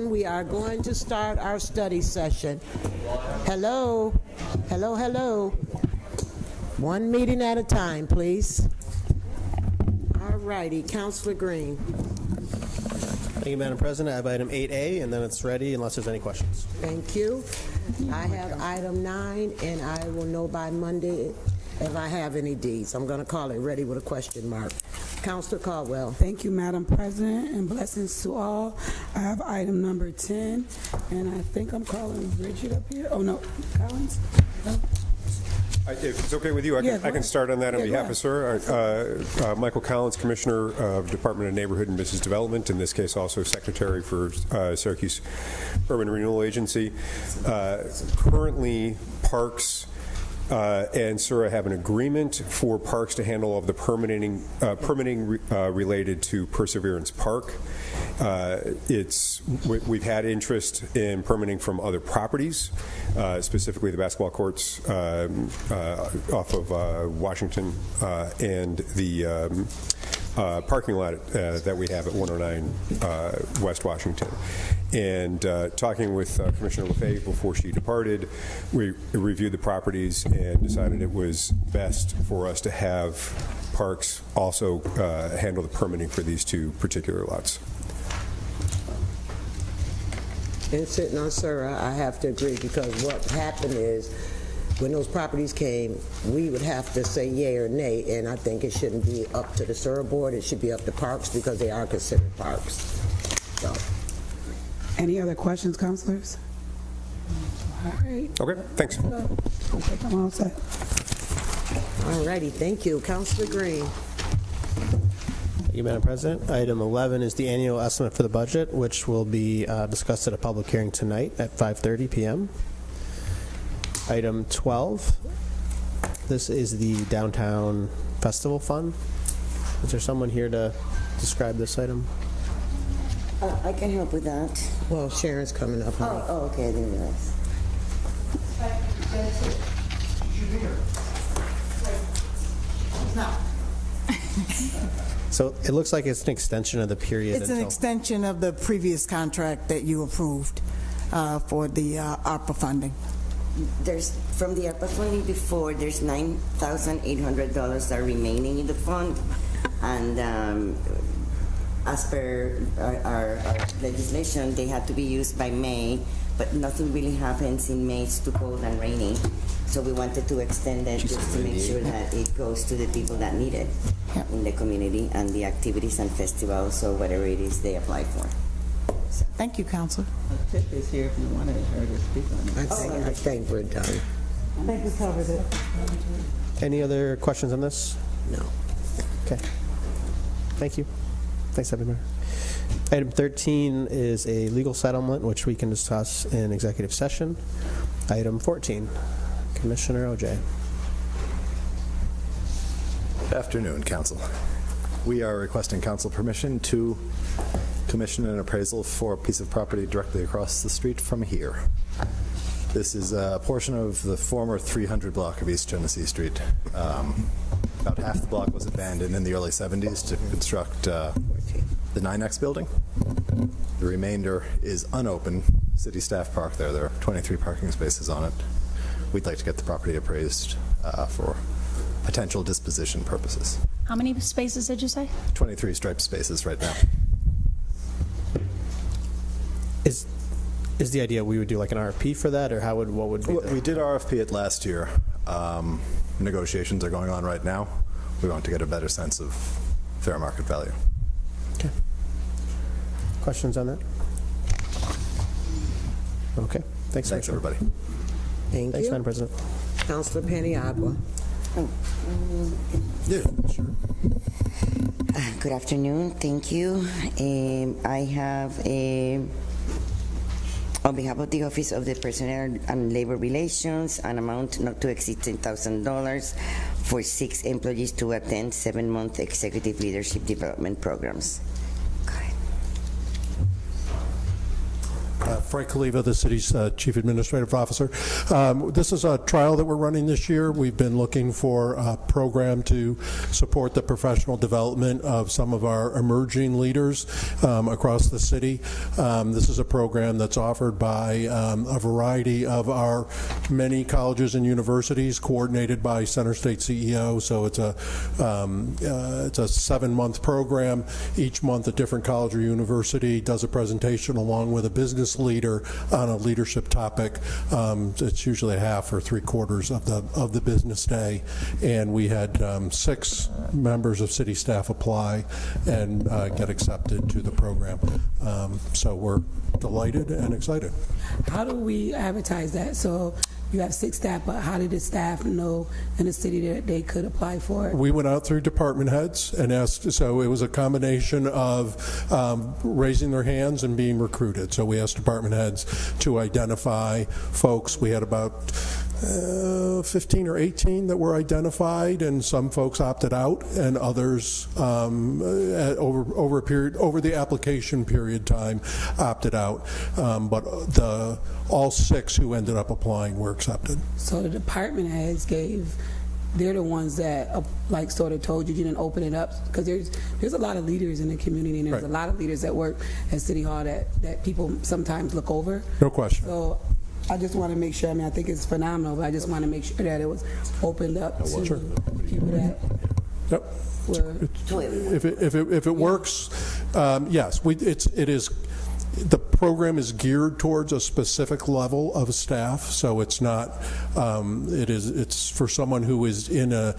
everyone. We are going to start our study session. Hello. Hello, hello. One meeting at a time, please. All righty, Councilor Green. Thank you, Madam President. I have item 8A, and then it's ready unless there's any questions. Thank you. I have item 9, and I will know by Monday if I have any Ds. I'm going to call it ready with a question mark. Councilor Caldwell. Thank you, Madam President, and blessings to all. I have item number 10, and I think I'm calling Bridget up here. Oh, no, Collins? No? If it's okay with you, I can start on that on behalf of Sir. Michael Collins, Commissioner of Department of Neighborhood and Business Development, in this case also Secretary for Syracuse Urban Renewal Agency. Currently, Parks and Sura have an agreement for Parks to handle all of the permitting related to Perseverance Park. We've had interest in permitting from other properties, specifically the basketball courts off of Washington and the parking lot that we have at 109 West Washington. And talking with Commissioner LaFave before she departed, we reviewed the properties and decided it was best for us to have Parks also handle the permitting for these two particular lots. And sitting on Sura, I have to agree, because what happened is when those properties came, we would have to say yay or nay, and I think it shouldn't be up to the Sura board. It should be up to Parks because they are considered parks. So. Any other questions, councilors? All right. Okay, thanks. Okay, I'm all set. All righty, thank you. Councilor Green. Thank you, Madam President. Item 11 is the annual estimate for the budget, which will be discussed at a public hearing tonight at 5:30 p.m. Item 12, this is the Downtown Festival Fund. Is there someone here to describe this item? I can help with that. Well, Sharon's coming up. Oh, okay, I didn't realize. So it looks like it's an extension of the period. It's an extension of the previous contract that you approved for the ARPA funding. There's, from the ARPA funding before, there's $9,800 that are remaining in the fund, and as per our legislation, they have to be used by May, but nothing really happens in May. It's too cold and rainy. So we wanted to extend it just to make sure that it goes to the people that need it in the community and the activities and festivals or whatever it is they apply for. So. Thank you, Councilor. Tip is here if you wanted her to speak on it. I think we're done. I think we covered it. Any other questions on this? No. Okay. Thank you. Thanks, everybody. Item 13 is a legal settlement, which we can discuss in executive session. Item 14, Commissioner OJ. Good afternoon, Council. We are requesting Council permission to commission an appraisal for a piece of property directly across the street from here. This is a portion of the former 300 block of East Genesee Street. About half the block was abandoned in the early 70s to construct the NYNEX building. The remainder is unopened. City staff park there. There are 23 parking spaces on it. We'd like to get the property appraised for potential disposition purposes. How many spaces did you say? 23 striped spaces right now. Is the idea we would do like an RFP for that, or what would be? We did RFP it last year. Negotiations are going on right now. We want to get a better sense of fair market value. Okay. Questions on that? Okay. Thanks everybody. Thank Thanks, you. Madam President. Councilor Paniagua. Yeah, sure. Good afternoon. Thank you. I have on behalf of the Office of the Personnel and Labor Relations, an amount not to exceed $10,000 for 6 employees to attend 7-month executive leadership development programs. Frank Kaliva, the city's Chief Administrative Officer. This is a trial that we're running this year. We've been looking for a program to support the professional development of some of our emerging leaders across the city. This is a program that's offered by a variety of our many colleges and universities, coordinated by Center State CEO. So it's a 7-month program. Each month, a different college or university does a presentation along with a business leader on a leadership topic. It's usually half or 3/4 of the business day, and we had 6 members of city staff apply and get accepted to the program. So we're delighted and excited. How do we advertise that? So you have 6 staff, but how did the staff know in the city that they could apply for it? We went out through department heads and asked, so it was a combination of raising their hands and being recruited. So we asked department heads to identify folks. We had about 15 or 18 that were identified, and some folks opted out, and others over the application period time opted out. But all 6 who ended up applying were accepted. So the department heads they're the ones that like sort of told you didn't open it up, because there's a lot of leaders in the community, and there's a lot of leaders that work at City Hall that people sometimes look over. No question. So I just want to make sure, I think it's phenomenal, but I just want to make sure that it was opened up to people that Yep. were... If it works, yes. It is. The program is geared towards a specific level of staff, so it's not. It's for someone who is in a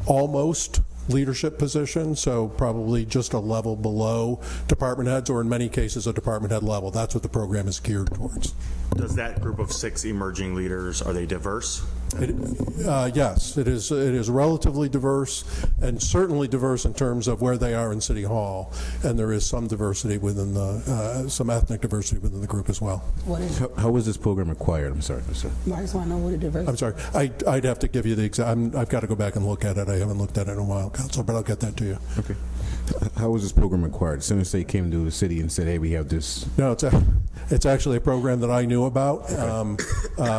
almost leadership position, so probably just a level below department heads, or in many cases a department head level. That's what the program is geared towards. Does that group of 6 emerging leaders, are they diverse? Yes, it is. It is relatively diverse, and certainly diverse in terms of where they are in City Hall. And there is some diversity within some ethnic diversity within the group as well. How was this program acquired? I'm sorry, sir. I just want to know what the diversity... I'm sorry. I'd have to give you the exact. I've got to go back and look at it. I haven't looked at it in a while, Council, but I'll get that to you. Okay. How was this program acquired? Center State came to the city and said, "Hey, we have this." No, it's actually a program that I knew about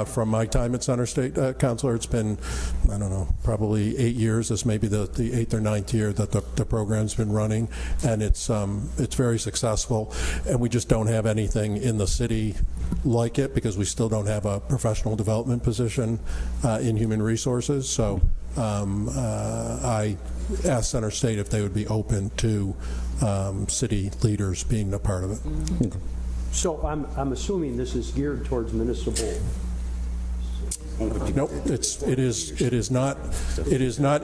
from my time at Center State Councilor. It's been, I don't know, probably 8 years. This may be the 8th or 9th year that the program's been running, and it's very successful. And we just don't have anything in the city like it, because we still don't have a professional development position in human resources. So I asked Center State if they would be open to city leaders being a part of it. Okay. So I'm assuming this is geared towards municipal. Nope, it is not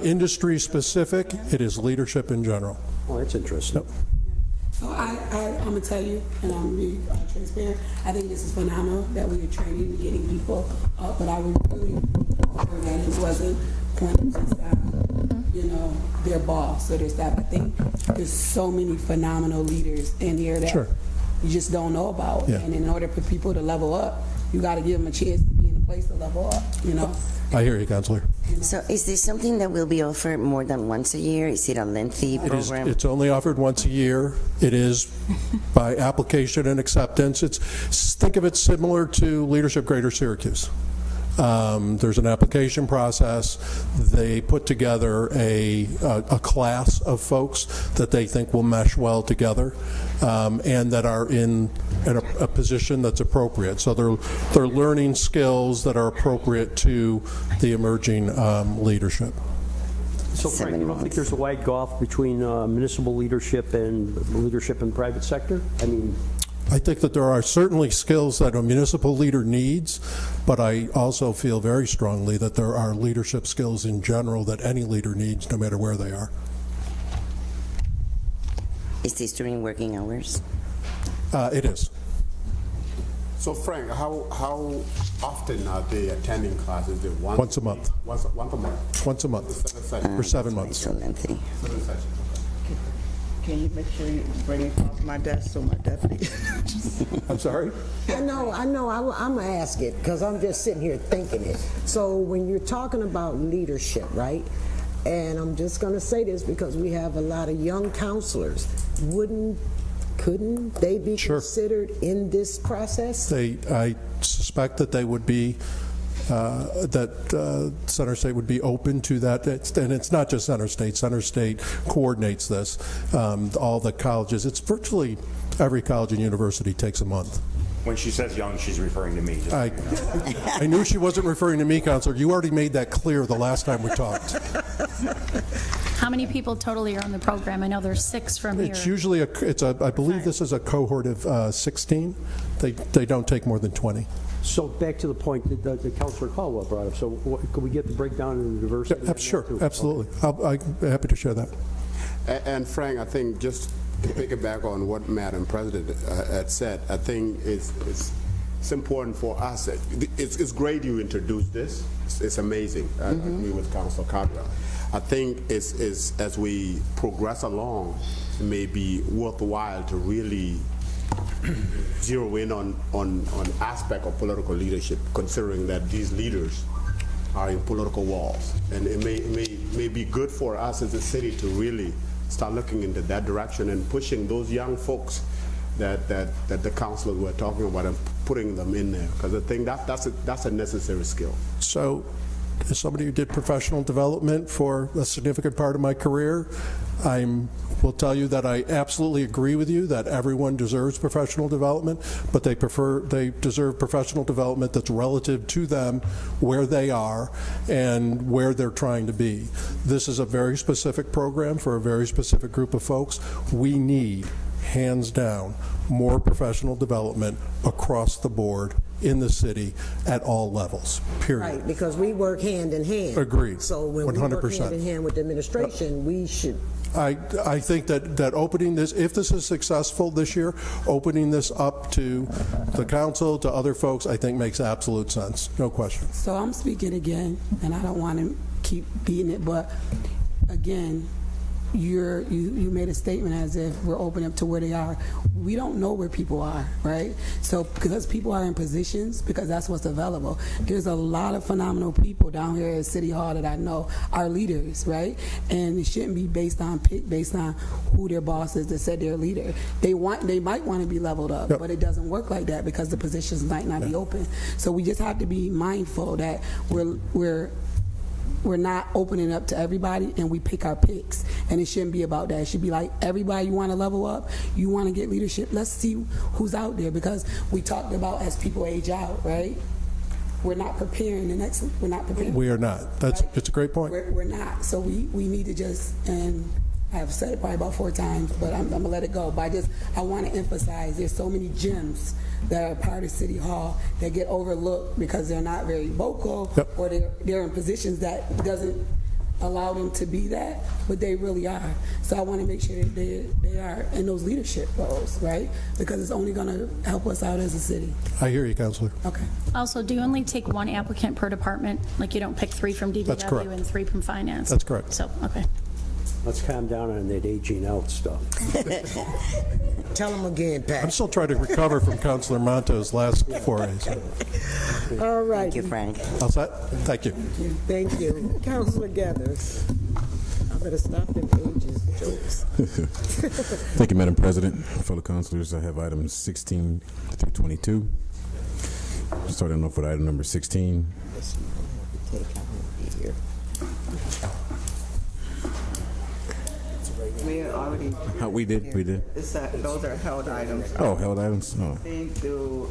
industry specific. It is leadership in general. Oh, that's interesting. Nope. So I'm going to tell you, and I'm going to be transparent, I think this is phenomenal that we are training and getting people up, but I would really prefer that it wasn't pointing to staff, their boss or their staff. I think there's so many phenomenal leaders in here that you just don't know about. Yeah. And in order for people to level up, you got to give them a chance to be in a place to level up, I hear you, Councilor. So is this something that will be offered more than once a year? Is it a lengthy program? It's only offered once a year. It is by application and acceptance. Think of it similar to Leadership Greater Syracuse. There's an application process. They put together a class of folks that they think will mesh well together, and that are in a position that's appropriate. So they're learning skills that are appropriate to the emerging leadership. So, Frank, you don't think there's a wide gulf between municipal leadership and leadership in the private sector? I think that there are certainly skills that a municipal leader needs, but I also feel very strongly that there are leadership skills in general that any leader needs, no matter where they are. Is this during working hours? It is. So, Frank, how often are they attending classes? Once a month. Once a month? Once a month. For 7 months. So lengthy. 7 sessions. Can you make sure you bring it off my desk so my deputy? I'm sorry? I know. I'm going to ask it because I'm just sitting here thinking it. So when you're talking about leadership, right? And I'm just going to say this because we have a lot of young counselors. couldn't they be considered in this process? I suspect that they would be, that Center State would be open to that. And it's not just Center State. Center State coordinates this. All the colleges, it's virtually every college and university takes a month. When she says young, she's referring to me. I knew she wasn't referring to me, Counselor. You already made that clear the last time we talked. How many people totally are on the program? I know there's 6 from here. It's usually I believe this is a cohort of 16. They don't take more than 20. So back to the point that the Councilor Caldwell brought up. So could we get the breakdown in the diversity? Yeah, sure, absolutely. I'm happy to share that. And Frank, I think just to piggyback on what Madam President had said, I think it's important for us. It's great you introduced this. It's amazing. I agree with Councilor Caldwell. I think it's as we progress along, it may be worthwhile to really zero in on aspect of political leadership, considering that these leaders are in political walls, and it may be good for us as a city to really start looking into that direction and pushing those young folks that the councilors were talking about and putting them in there, because I think that's a necessary skill. So, as somebody who did professional development for a significant part of my career, will tell you that I absolutely agree with you that everyone deserves professional development, but they deserve professional development that's relative to them, where they are, and where they're trying to be. This is a very specific program for a very specific group of folks. We need, hands down, more professional development across the board in the city at all levels, period. Right, because we work hand in hand. Agreed. So when 100%. we work hand in hand with the administration, we should. I think that opening this, if this is successful this year, opening this up to the council, to other folks, I think makes absolute sense. No question. So I'm speaking again, and I don't want to keep beating it, but again, you made a statement as if we're open up to where they are. We don't know where people are, right? So because people are in positions, because that's what's available. There's a lot of phenomenal people down here at City Hall that I know are leaders, right? And it shouldn't be based on who their boss is that said they're a leader. They might want to be leveled up, but it doesn't work like that because the positions might not be open. So we just have to be mindful that we're not opening up to everybody, and we pick our picks. And it shouldn't be about that. It should be like, everybody, you want to level up, you want to get leadership, let's see who's out there, because we talked about as people age out, right? We're not preparing we're not preparing. We are not. It's a great point. We're not. So we need to just, and I've said it probably about 4 times, but I'm going to let it go. But I want to emphasize there's so many gems that are part of City Hall that get overlooked because they're not very vocal, or they're in positions that doesn't allow them to be that, but they really are. So I want to make sure that they are in those leadership roles, right? Because it's only going to help us out as a city. I hear you, Councilor. Okay. Also, do you only take 1 applicant per department? Like you don't pick 3 from DPW and 3 from finance? That's correct. So, okay. Let's calm down on that aging out stuff. Tell them again, Pat. I'm still trying to recover from Councilor Monto's last forays. All right. Thank you, Frank. All set? Thank you. Thank you. Councilor Gathers. I better stop them ages jokes. Thank you, Madam President. Fellow councilors, I have items 16 through 22. Starting off with item number 16. We already. We did. Those are held items. Oh, held items? Oh. 16 through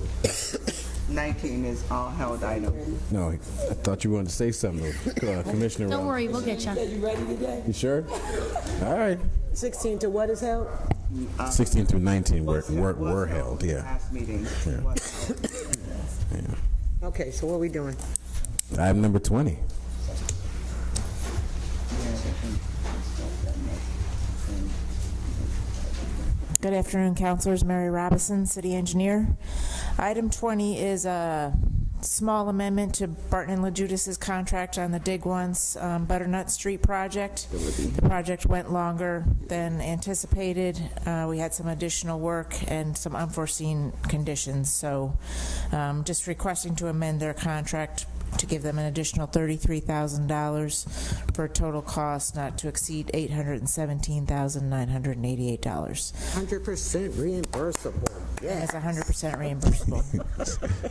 19 is all held items. No, I thought you wanted to say something, Commissioner. Don't worry, we'll get you. You ready today? You sure? All right. 16 to what is held? 16 through 19 were held, yeah. Last meeting. Okay, so what are we doing? Item number 20. Good afternoon, councilors. Mary Robinson, city engineer. Item 20 is a small amendment to Barton & LaJudis's contract on the Dig Once Butternut Street project. The project went longer than anticipated. We had some additional work and some unforeseen conditions, so just requesting to amend their contract to give them an additional $33,000 for a total cost not to exceed $817,988. 100% reimbursable. And it's 100% reimbursable.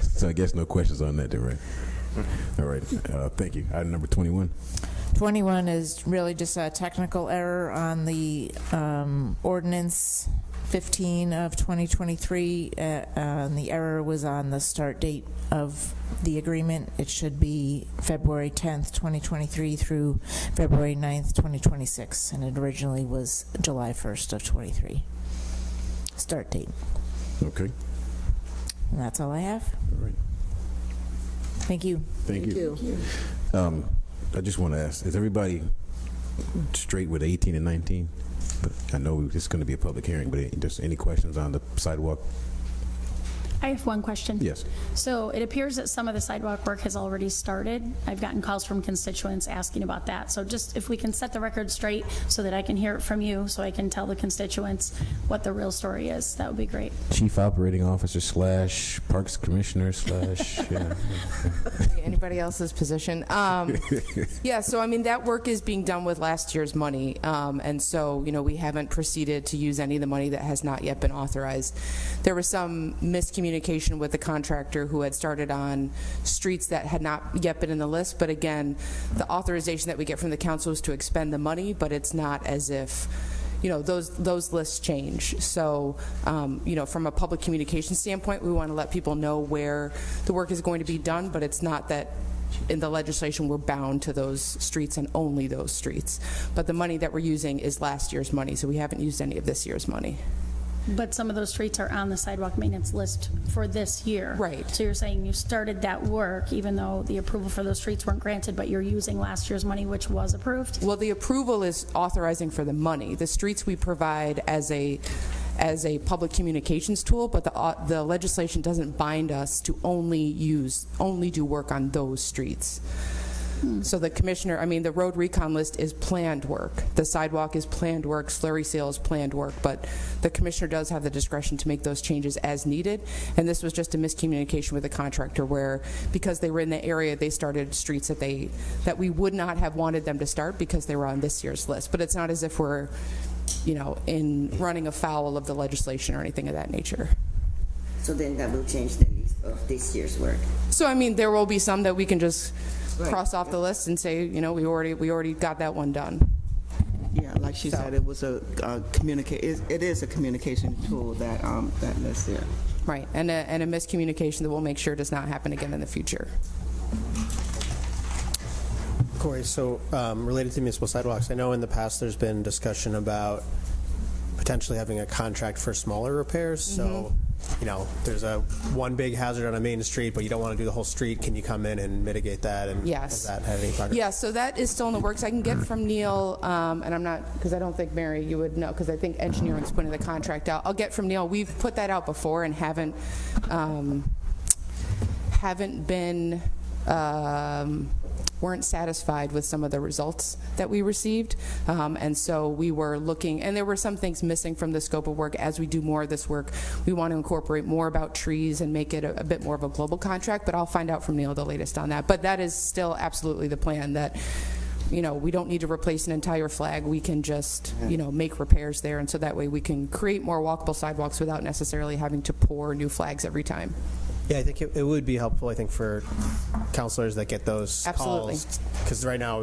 So I guess no questions on that, then, right? All right. Thank you. Item number 21. 21 is really just a technical error on the ordinance 15 of 2023. And the error was on the start date of the agreement. It should be February 10th, 2023 through February 9th, 2026. And it originally was July 1st of 23. Start date. Okay. And that's all I have. All right. Thank you. Thank you. I just want to ask, is everybody straight with 18 and 19? But I know this is going to be a public hearing, but just any questions on the sidewalk? I have one question. Yes. So it appears that some of the sidewalk work has already started. I've gotten calls from constituents asking about that. So just if we can set the record straight so that I can hear it from you, so I can tell the constituents what the real story is, that would be great. Chief Operating Officer / Parks Commissioner / yeah. Anybody else's position? Yeah, so I mean, that work is being done with last year's money. And so, we haven't proceeded to use any of the money that has not yet been authorized. There was some miscommunication with the contractor who had started on streets that had not yet been in the list. But again, the authorization that we get from the council is to expend the money, but it's not as if those lists change. So, from a public communication standpoint, we want to let people know where the work is going to be done, but it's not that in the legislation we're bound to those streets and only those streets. But the money that we're using is last year's money, so we haven't used any of this year's money. But some of those streets are on the sidewalk maintenance list for this year. Right. So you're saying you started that work even though the approval for those streets weren't granted, but you're using last year's money, which was approved? Well, the approval is authorizing for the money. The streets we provide as a public communications tool, but the legislation doesn't bind us to only do work on those streets. So the commissioner, the road recon list is planned work. The sidewalk is planned work, slurry seal is planned work, but the commissioner does have the discretion to make those changes as needed. And this was just a miscommunication with the contractor where, because they were in the area, they started streets that we would not have wanted them to start because they were on this year's list. But it's not as if we're, in running afoul of the legislation or anything of that nature. So then that will change the list of this year's work. So there will be some that we can just cross off the list and say, we already got that one done. Yeah, like she said, it was it is a communication tool that list there. Right, and a miscommunication that we'll make sure does not happen again in the future. Corey, so related to municipal sidewalks, I know in the past there's been discussion about potentially having a contract for smaller repairs. So, there's one big hazard on a main street, but you don't want to do the whole street. Can you come in and mitigate that? And yes. Has that had any progress? Yeah, so that is still in the works. I can get from Neil, and I'm not, because I don't think, Mary, you would know, because I think engineering's putting the contract out. I'll get from Neil. We've put that out before and haven't been weren't satisfied with some of the results that we received. And so we were looking, and there were some things missing from the scope of work. As we do more of this work, we want to incorporate more about trees and make it a bit more of a global contract, but I'll find out from Neil the latest on that. But that is still absolutely the plan, that we don't need to replace an entire flag. We can just, make repairs there, and so that way we can create more walkable sidewalks without necessarily having to pour new flags every time. Yeah, I think it would be helpful, for counselors that get those Absolutely. calls. Because right now,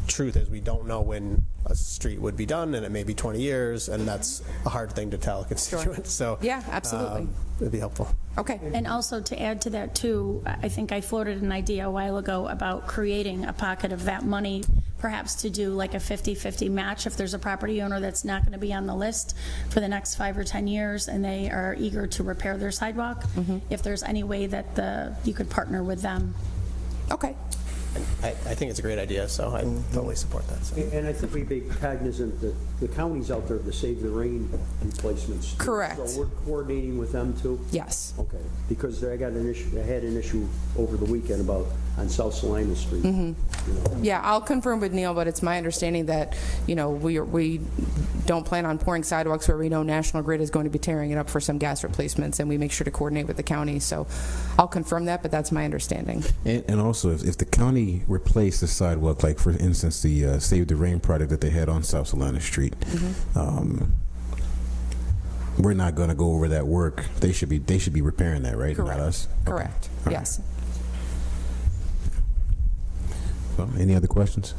truth is we don't know when a street would be done, and it may be 20 years, and that's a hard thing to tell constituents. So yeah, absolutely. It would be helpful. Okay. And also to add to that too, I think I floated an idea a while ago about creating a pocket of that money, perhaps to do like a 50-50 match if there's a property owner that's not going to be on the list for the next 5 or 10 years and they are eager to repair their sidewalk. If there's any way that you could partner with them. Okay. I think it's a great idea, so I totally support that. So. And I think we'd be cognizant that the county's out there to save the rain replacements. Correct. So we're coordinating with them too? Yes. Okay, because I had an issue over the weekend on South Salina Street. Yeah, I'll confirm with Neil, but it's my understanding that, you know, we don't plan on pouring sidewalks where we know National Grid is going to be tearing it up for some gas replacements, and we make sure to coordinate with the county. So I'll confirm that, but that's my understanding. And also, if the county replaced the sidewalk, like for instance, the Save the Rain project that they had on South Solana Street, we're not going to go over that work. They should be repairing that, right? Correct. Not us. Correct. Okay. Yes. Well, any other questions?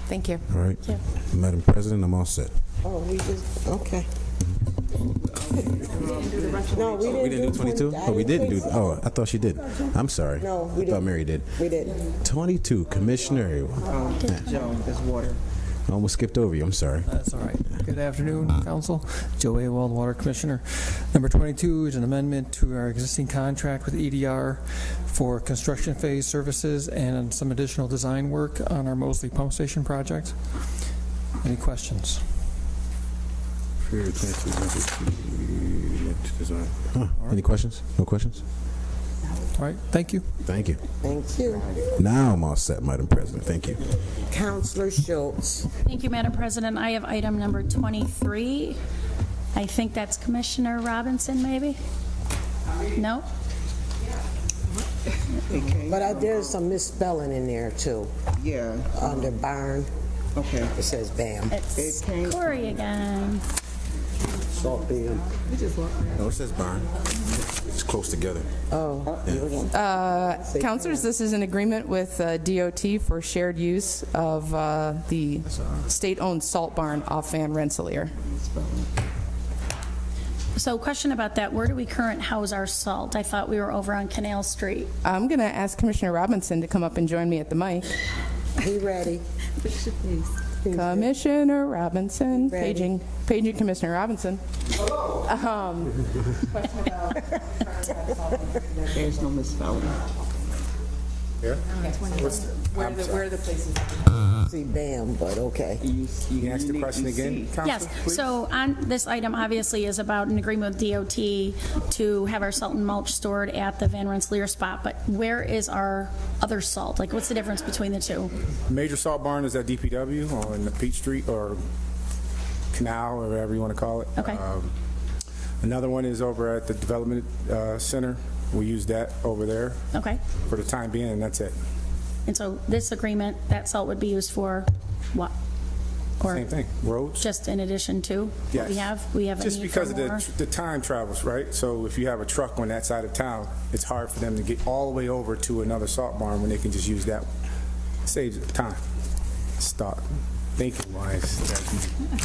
Thank you. All right. Thank you. Madam President, I'm all set. Oh, we just, okay. No, We didn't do 22? Oh, we didn't do. Oh, I thought she did. I'm sorry. No, we I thought didn't. Mary did. We didn't. 22, Commissioner. Joe, there's water. I almost skipped over you. I'm sorry. That's all right. Good afternoon, Council. Joe Awald, Water Commissioner. Number 22 is an amendment to our existing contract with EDR for construction phase services and some additional design work on our Mosley Pump Station project. Any questions? Any questions? No questions? All right, thank you. Thank you. Thank you. Now I'm all set, Madam President. Thank you. Councilor Schultz. Thank you, Madam President. I have item number 23. I think that's Commissioner Robinson, maybe? No? But there's some misspelling in there, too. Yeah. Under Barn. Okay. It says BAM. It's Corey again. Salt BAM. No, it says Barn. It's close together. Oh. Councilors, this is an agreement with DOT for shared use of the state-owned salt barn off Van Rensselaer. So question about that, where do we current house our salt? I thought we were over on Canal Street. I'm going to ask Commissioner Robinson to come up and join me at the mic. He ready. Commissioner Robinson, Ready. paging Commissioner Robinson. There's no misspelling. Yeah? Where are the places? See BAM, but okay. You can ask the question again, Councilor, Yes, please? so on this item obviously is about an agreement with DOT to have our salt and mulch stored at the Van Rensselaer spot, but where is our other salt? Like, what's the difference between the two? Major salt barn is at DPW on the Peach Street or Canal or whatever you want to call it. Okay. Another one is over at the Development Center. We use that over there Okay, for the time being, and that's it. and so this agreement, that salt would be used for what? Or Same thing, roads. just in addition to what we Yes. have? We have a Just need for because of more? the time travels, right? So if you have a truck on that side of town, it's hard for them to get all the way over to another salt barn when they can just use that one. Saves time. Start thinking wise.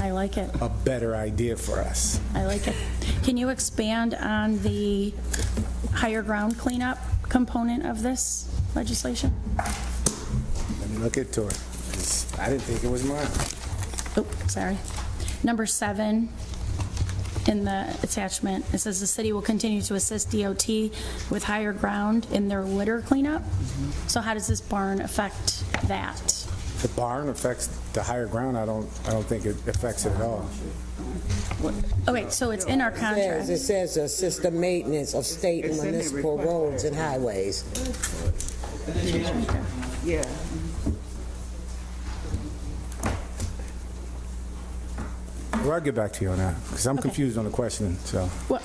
I like it. A better idea for us. I like it. Can you expand on the higher ground cleanup component of this legislation? Let me look into it, 'cause I didn't think it was mine. Oh, sorry. Number 7 in the attachment, it says the city will continue to assist DOT with higher ground in their litter cleanup. So how does this barn affect that? The barn affects the higher ground. I don't think it affects it at all. Okay, so it's in our contract. It says assist the maintenance of state and municipal roads and highways. Yeah. Well, I'll get back to you on that, because I'm confused on the question, so. Well,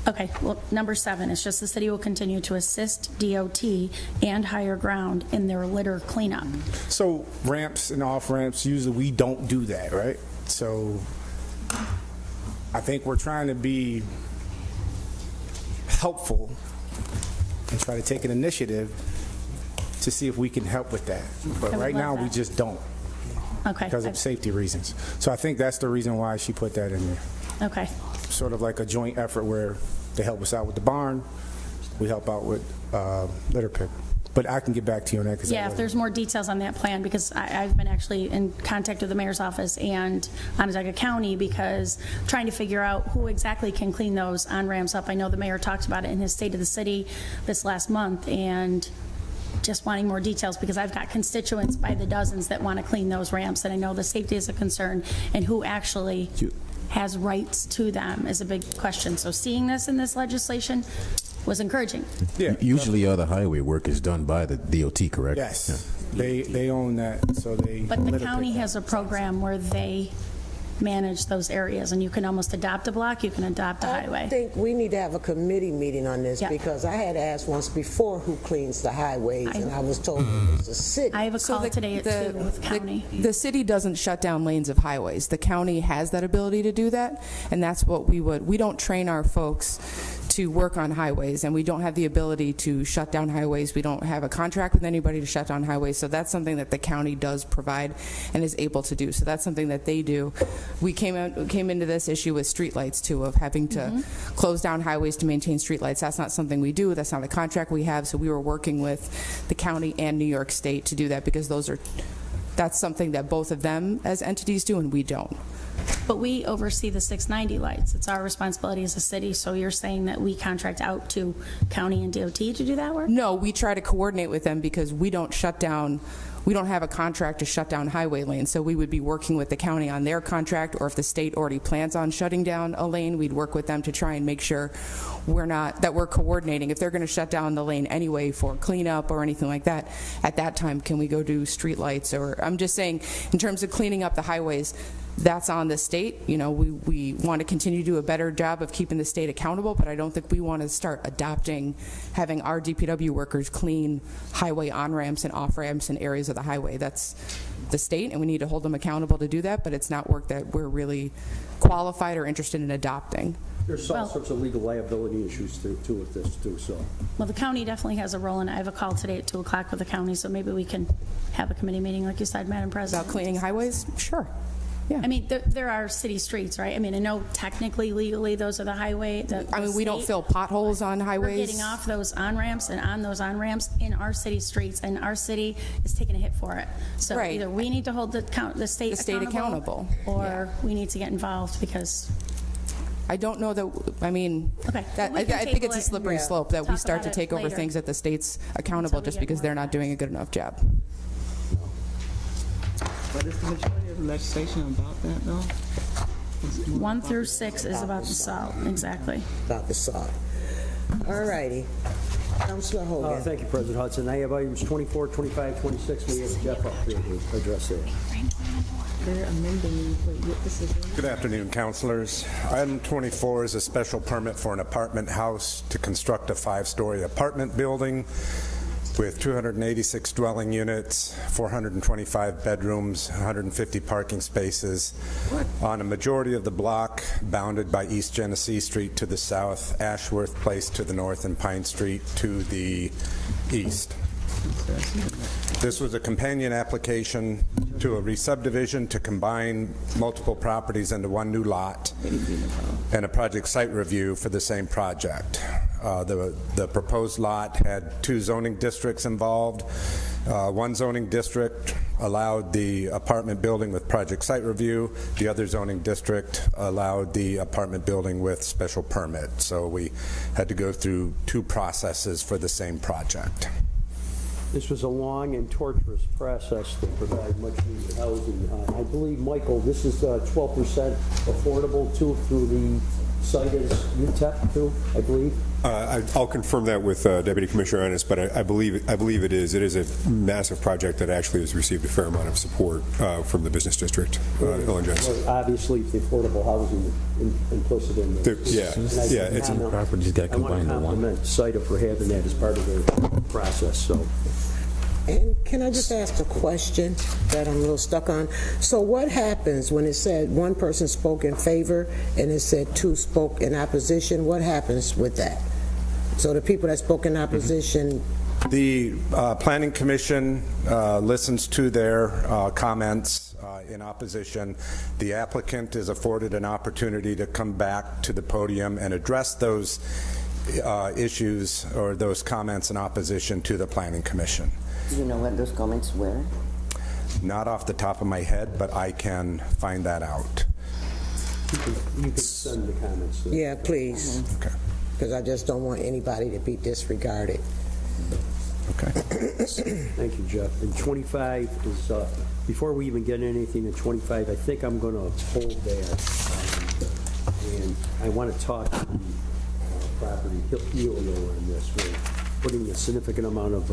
okay, well, number 7, it's just the city will continue to assist DOT and higher ground in their litter cleanup. So ramps and off-ramps, usually we don't do that, right? So I think we're trying to be helpful and try to take an initiative to see if we can help with that. But I would right now, love we that. just don't, Okay. because of safety reasons. So I think that's the reason why she put that in there. Okay. Sort of like a joint effort where they help us out with the barn, we help out with litter pick. But I can get back to you on that. 'Cause I Yeah, if wasn't- there's more details on that plan, because I've been actually in contact with the mayor's office and Onondaga County, because trying to figure out who exactly can clean those on-ramps up. I know the mayor talked about it in his State of the City this last month, and just wanting more details, because I've got constituents by the dozens that want to clean those ramps, and I know the safety is a concern, and who actually has rights to them is a big question. So seeing this in this legislation, was encouraging. Yeah. Usually all the highway work is done by the DOT, correct? Yes, they own that, so they. But the let it county pick has a program where they manage those areas, and you can almost adopt a block, you can adopt a highway. I think we need to have a committee meeting on this Yeah. because I had asked once before who cleans the highways, and I was told it's the city. I have a call today at 2 with county. The city doesn't shut down lanes of highways. The county has that ability to do that, and that's what we don't train our folks to work on highways, and we don't have the ability to shut down highways. We don't have a contract with anybody to shut down highways, so that's something that the county does provide and is able to do. So that's something that they do. We came into this issue with streetlights too, of having to close down highways to maintain streetlights. That's not something we do. That's not a contract we have. So we were working with the county and New York State to do that because that's something that both of them as entities do, and we don't. But we oversee the 690 lights. It's our responsibility as a city, so you're saying that we contract out to county and DOT to do that work? No, we try to coordinate with them because we don't have a contract to shut down highway lanes, so we would be working with the county on their contract, or if the state already plans on shutting down a lane, we'd work with them to try and make sure we're coordinating. If they're going to shut down the lane anyway for cleanup or anything like that, at that time, can we go do street lights? Or I'm just saying, in terms of cleaning up the highways, that's on the state. You know, we want to continue to do a better job of keeping the state accountable, but I don't think we want to start having our DPW workers clean highway on-ramps and off-ramps and areas of the highway. That's the state, and we need to hold them accountable to do that, but it's not work that we're really qualified or interested in adopting. There's all sorts of legal liability issues too with this too, so. Well, the county definitely has a role, and I have a call today at 2 o'clock with the county, so maybe we can have a committee meeting, like you said, Madam President. About cleaning highways? Sure. Yeah. I mean, there are city streets, right? I mean, I know technically, legally, those are the highway. We don't fill potholes on highways. We're getting off those on-ramps and on those on-ramps in our city streets, and our city is taking a hit for it. So Right. either we need to hold the state accountable, or we need to get involved because... I don't know that, I mean, okay. I think it's a slippery slope that we start to take over things that the state's accountable just because they're not doing a good enough job. But is the majority of the legislation about that, though? 1 through 6 is about the salt, exactly. About the salt. All righty. Councilor Hogan. Thank you, President Hudson. I have items 24, 25, 26. We have Jeff up here to address that. They're amending, this is. Good afternoon, councilors. Item 24 is a special permit for an apartment house to construct a 5-story apartment building with 286 dwelling units, 425 bedrooms, 150 parking spaces on a majority of the block bounded by East Genesee Street to the south, Ashworth Place to the north, and Pine Street to the east. This was a companion application to a re-subdivision to combine multiple properties into one new lot and a project site review for the same project. The proposed lot had 2 zoning districts involved. One zoning district allowed the apartment building with project site review. The other zoning district allowed the apartment building with special permit. So we had to go through 2 processes for the same project. This was a long and torturous process to provide much-needed housing. I believe, Michael, this is 12% affordable too through the site as UTEP too, I believe. I'll confirm that with Deputy Commissioner Ennis, but I believe it is. It is a massive project that actually has received a fair amount of support from the business district. Well, obviously, the affordable housing implicit in this. It's properties got combined into one. I want to compliment CITA for having that as part of their process. So. And can I just ask a question that I'm a little stuck on? So what happens when it said one person spoke in favor and it said 2 spoke in opposition? What happens with that? So the people that spoke in opposition... The Planning Commission listens to their comments in opposition. The applicant is afforded an opportunity to come back to the podium and address those issues or those comments in opposition to the Planning Commission. Do you know what those comments were? Not off the top of my head, but I can find that out. You can send the comments. Yeah, please. Okay. Because I just don't want anybody to be disregarded. Okay. Thank you, Jeff. And 25 is, before we even get anything in 25, I think I'm going to hold that. And I want to talk to the property, Helio, in this. We're putting a significant amount of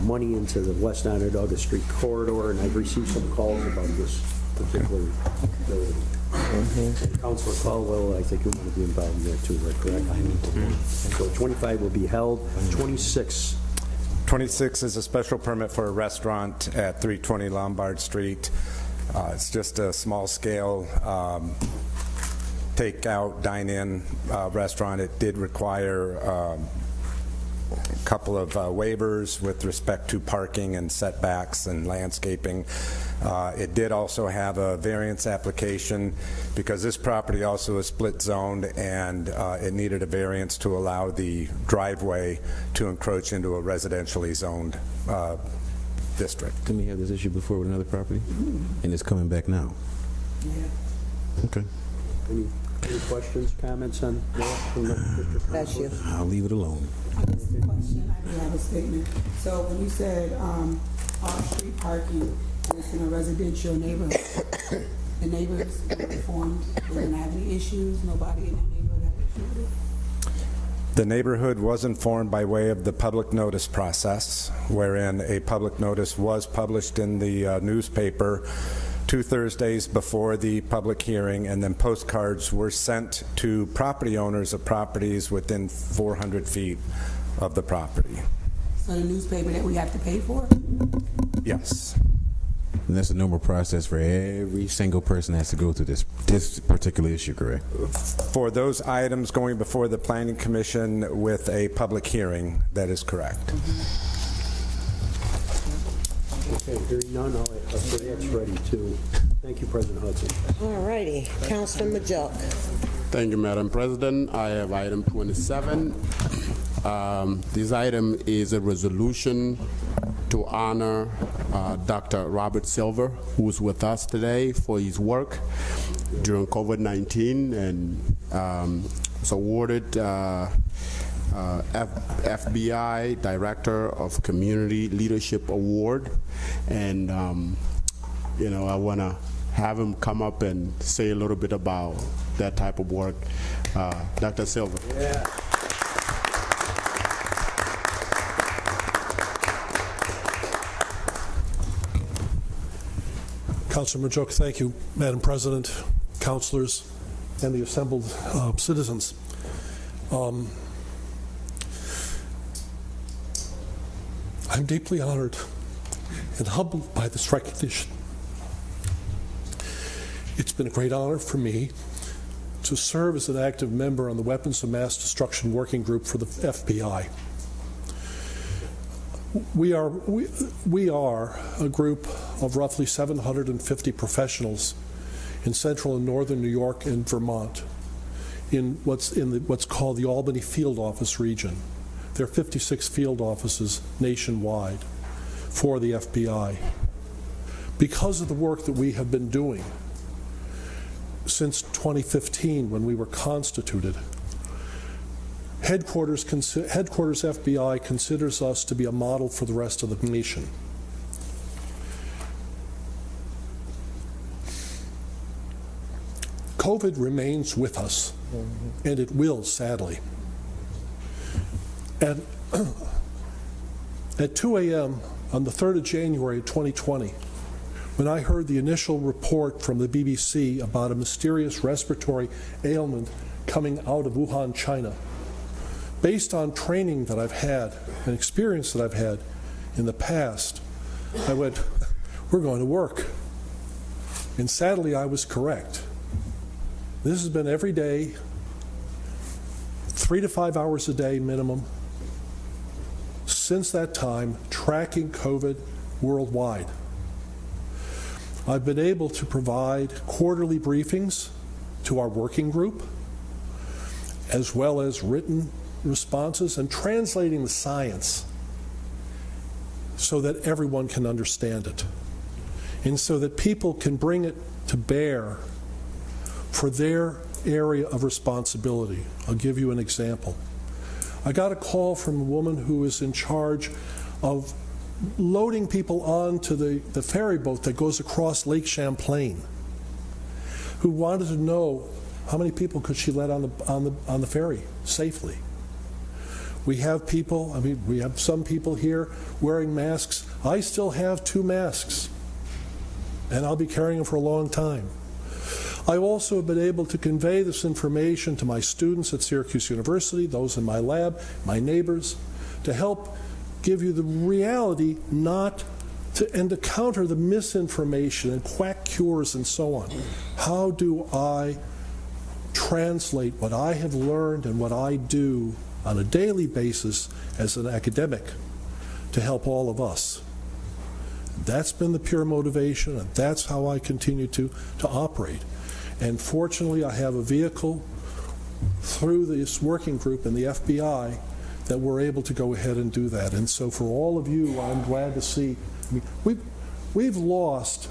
money into the West Onondaga Street corridor, and I've received some calls about this particular building. And Councilor Caldwell, I think you want to be involved in that too, right, correct? So 25 will be held. 26. 26 is a special permit for a restaurant at 320 Lombard Street. It's just a small-scale takeout, dine-in restaurant. It did require a couple of waivers with respect to parking and setbacks and landscaping. It did also have a variance application because this property also is split zoned, and it needed a variance to allow the driveway to encroach into a residentially zoned district. Didn't we have this issue before with another property? And it's coming back now? Yeah. Okay. Any questions, comments on that from the district? That's you. I'll leave it alone. Just a question, I do have a statement. So when you said off-street parking, and it's in a residential neighborhood, the neighbors were informed, they didn't have any issues, nobody in the neighborhood had issues with it? The neighborhood was informed by way of the public notice process, wherein a public notice was published in the newspaper 2 Thursdays before the public hearing, and then postcards were sent to property owners of properties within 400 feet of the property. So the newspaper that we have to pay for? Yes. And that's a normal process for every single person that has to go through this particular issue, correct? For those items going before the Planning Commission with a public hearing, that is correct. Okay, hearing none, so that's ready too. Thank you, President Hudson. All righty. Councilor Majuk. Thank you, Madam President. I have item 27. This item is a resolution to honor Dr. Robert Silver, who is with us today for his work during COVID-19, and was awarded FBI Director of Community Leadership Award. And, I want to have him come up and say a little bit about that type of work. Dr. Silver. Yeah. Councilor Majuk, thank you, Madam President, councilors, and the assembled citizens. I'm deeply honored and humbled by this recognition. It's been a great honor for me to serve as an active member on the Weapons of Mass Destruction Working Group for the FBI. We are a group of roughly 750 professionals in central and northern New York and Vermont in what's called the Albany Field Office region. There are 56 field offices nationwide for the FBI. Because of the work that we have been doing since 2015 when we were constituted, Headquarters FBI considers us to be a model for the rest of the nation. COVID remains with us, and it will, sadly. At 2 a.m. on the 3rd of January 2020, when I heard the initial report from the BBC about a mysterious respiratory ailment coming out of Wuhan, China, based on training that I've had and experience that I've had in the past, I went, we're going to work. And sadly, I was correct. This has been every day, 3 to 5 hours a day minimum, since that time, tracking COVID worldwide. I've been able to provide quarterly briefings to our working group, as well as written responses and translating the science so that everyone can understand it and so that people can bring it to bear for their area of responsibility. I'll give you an example. I got a call from a woman who is in charge of loading people onto the ferry boat that goes across Lake Champlain, who wanted to know How many people could she let on the ferry safely? We have people, I mean, we have some people here wearing masks. I still have 2 masks, and I'll be carrying them for a long time. I also have been able to convey this information to my students at Syracuse University, those in my lab, my neighbors, to help give you the reality and to counter the misinformation and quack cures and so on. How do I translate what I have learned and what I do on a daily basis as an academic to help all of us? That's been the pure motivation, and that's how I continue to operate. And fortunately, I have a vehicle through this working group in the FBI that we're able to go ahead and do that. And so for all of you, I'm glad to see, I mean, we've lost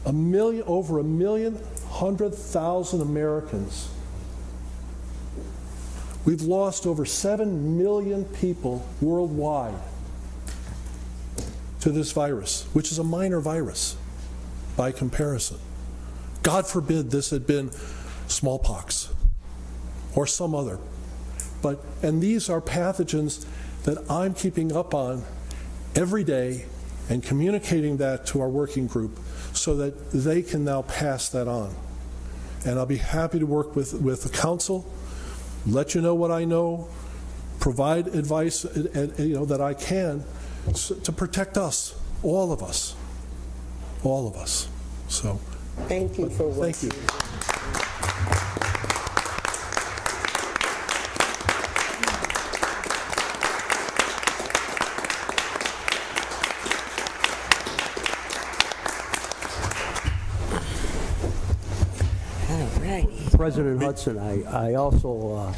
over 1,100,000 Americans. We've lost over 7 million people worldwide to this virus, which is a minor virus by comparison. God forbid this had been smallpox or some other. And these are pathogens that I'm keeping up on every day and communicating that to our working group so that they can now pass that on. And I'll be happy to work with the council, let you know what I know, provide advice that I can to protect us, all of us. So. Thank you for what thank you. President Hudson, I also,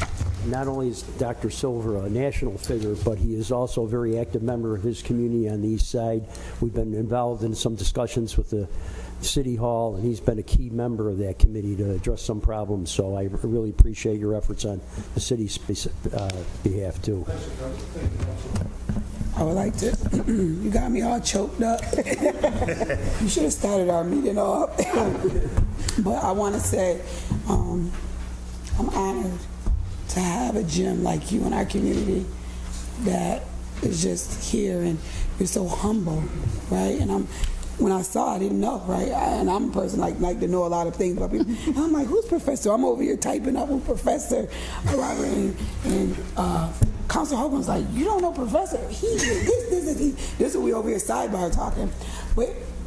not only is Dr. Silver a national figure, but he is also a very active member of his community on the east side. We've been involved in some discussions with the City Hall, and he's been a key member of that committee to address some problems, so I really appreciate your efforts on the city's behalf, too. I would like to, you got me all choked up. You should have started our meeting off. But I want to say, I'm honored to have a gym like you in our community that is just here, and you're so humble, right? And when I saw, I didn't know, right? And I'm a person like to know a lot of things about people. And I'm like, who's Professor? I'm over here typing up with Professor Robert, and Councilor Hogan's like, you don't know Professor? This is we over here sidebar talking.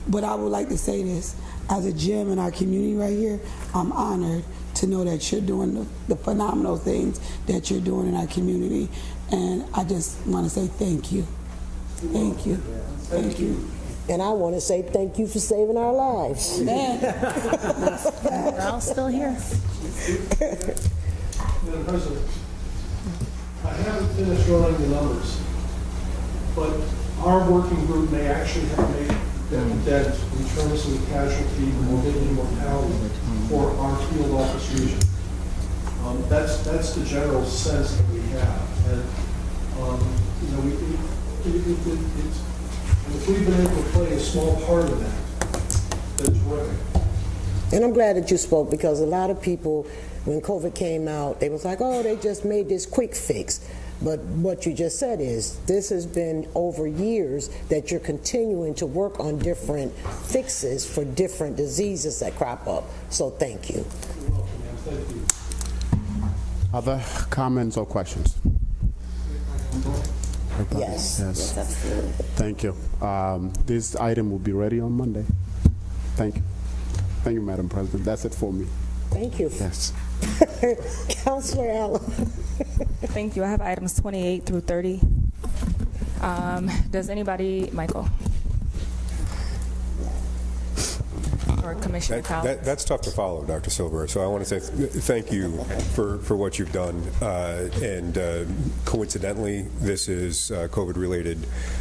But I would like to say this. As a gym in our community right here, I'm honored to know that you're doing the phenomenal things that you're doing in our community. And I just want to say thank you. Thank you. Thank you. And I want to say thank you for saving our lives. Man. We're all still here. Madam President, I haven't finished running the numbers, but our working group may actually have made a dent in terms of the casualty, morbidity, mortality for our field office region. That's the general sense that we have. And if we've been able to play a small part of that, that's terrific. And I'm glad that you spoke, because a lot of people, when COVID came out, they was like, oh, they just made this quick fix. But what you just said is, this has been over years that you're continuing to work on different fixes for different diseases that crop up. So thank you. You're welcome, ma'am. Thank you. Other comments or questions? Yes. Yes. Absolutely. Thank you. This item will be ready on Monday. Thank you. Thank you, Madam President. That's it for me. Thank you. Yes. Councilor Allen. Thank you. I have items 28 through 30. Does anybody, Michael? Or Commissioner Collins? That's tough to follow, Dr. Silver. So I want to say thank you for what you've done. And coincidentally, this is COVID-related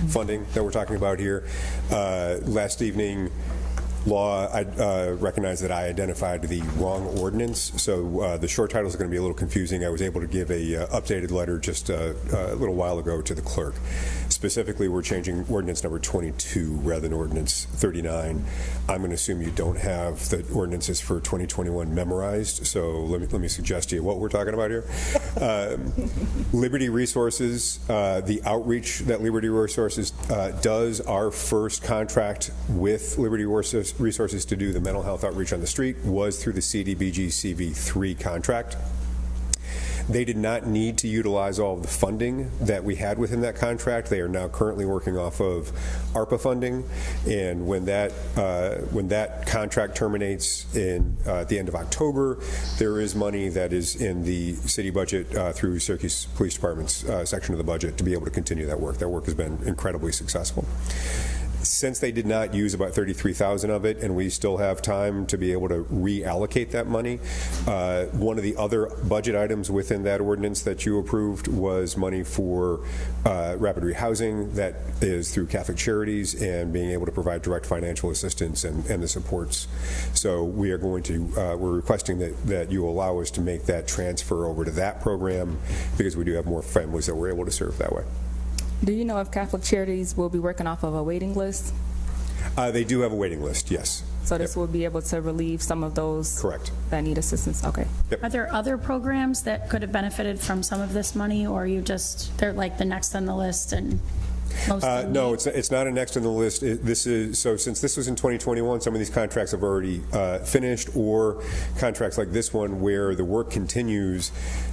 funding that we're talking about here. Last evening, law, I recognize that I identified the wrong ordinance, so the short title is going to be a little confusing. I was able to give a updated letter just a little while ago to the clerk. Specifically, we're changing ordinance number 22 rather than ordinance 39. I'm going to assume you don't have the ordinances for 2021 memorized, so let me suggest to you what we're talking about here. Liberty Resources, the outreach that Liberty Resources does, our first contract with Liberty Resources to do the mental health outreach on the street was through the CDBG CV3 contract. They did not need to utilize all of the funding that we had within that contract. They are now currently working off of ARPA funding, and when that contract terminates at the end of October, there is money that is in the city budget through Syracuse Police Department's section of the budget to be able to continue that work. That work has been incredibly successful. Since they did not use about $33,000 of it, and we still have time to be able to reallocate that money, one of the other budget items within that ordinance that you approved was money for rapid rehousing that is through Catholic Charities and being able to provide direct financial assistance and the supports. So we are going to, we're requesting that you allow us to make that transfer over to that program because we do have more families that we're able to serve that way. Do you know if Catholic Charities will be working off of a waiting list? They do have a waiting list, yes. So this will be able to relieve some of those correct that need assistance. Okay. Yep. Are there other programs that could have benefited from some of this money, or are you just, they're like the next on the list and most no, it's not a next on the list. This is, so since this was in 2021, some of these contracts have already finished, or contracts like this one where the work continues,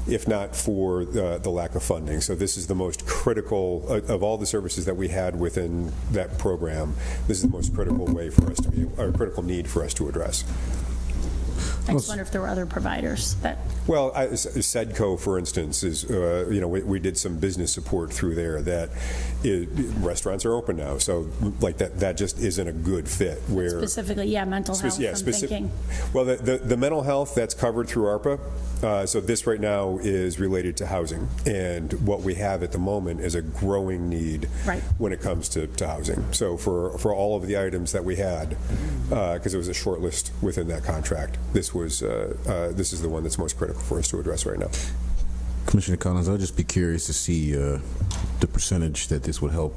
if not for the lack of funding. So this is the most critical of all the services that we had within that program. This is the most critical way for us to be, or critical need for us to address. I just wonder if there were other providers that. Well, Sedco, for instance, is we did some business support through there. That restaurants are open now, so like that just isn't a good fit. Where Specifically, mental health. Yeah, thinking. Well, the mental health that's covered through ARPA. So this right now is related to housing, and what we have at the moment is a growing need when it comes to housing. So for all of the items that we had, because it was a short list within that contract, this is the one that's most critical for us to address right now. Commissioner Collins, I'll just be curious to see the percentage that this would help